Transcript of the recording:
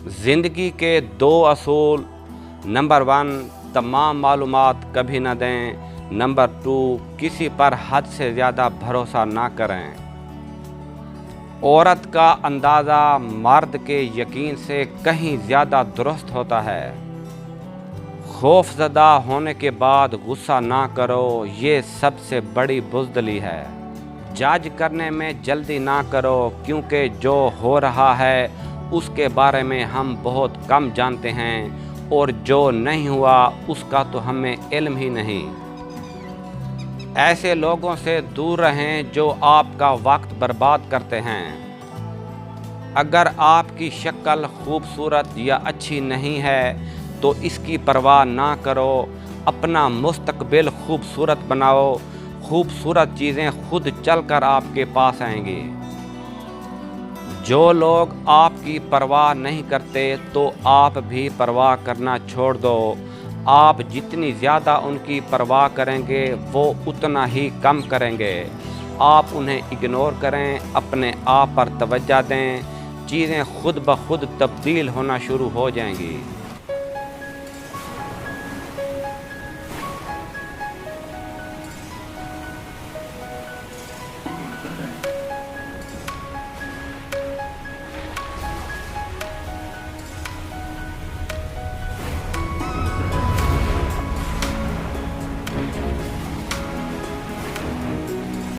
ज़िंदगी के दो असूल। नंबर 1, तमाम मालूमात कभी न दें। नंबर 2, किसी पर हद से ज़्यादा भरोसा ना करें। औरत का अंदाज़ा मर्द के यकीन से कहीं ज़्यादा दुरुस्त होता है। खौफज़दा होने के बाद गुस्सा ना करो, ये सबसे बड़ी बुज़दिली है। जज करने में जल्दी ना करो, क्योंकि जो हो रहा है उसके बारे में हम बहुत कम जानते हैं, और जो नहीं हुआ उसका तो हमें इल्म ही नहीं। ऐसे लोगों से दूर रहें जो आपका वक्त बर्बाद करते हैं। अगर आपकी शक्ल खूबसूरत या अच्छी नहीं है तो इसकी परवाह ना करो। अपना मुस्तकबिल खूबसूरत बनाओ। खूबसूरत चीज़ें खुद चलकर आपके पास आएंगी। जो लोग आपकी परवाह नहीं करते तो आप भी परवाह करना छोड़ दो। आप जितनी ज़्यादा उनकी परवाह करेंगे वो उतना ही कम करेंगे। आप उन्हें इग्नोर करें, अपने आप पर तवज्जो दें, चीज़ें खुद ब खुद तब्दील होना शुरू हो जाएंगी।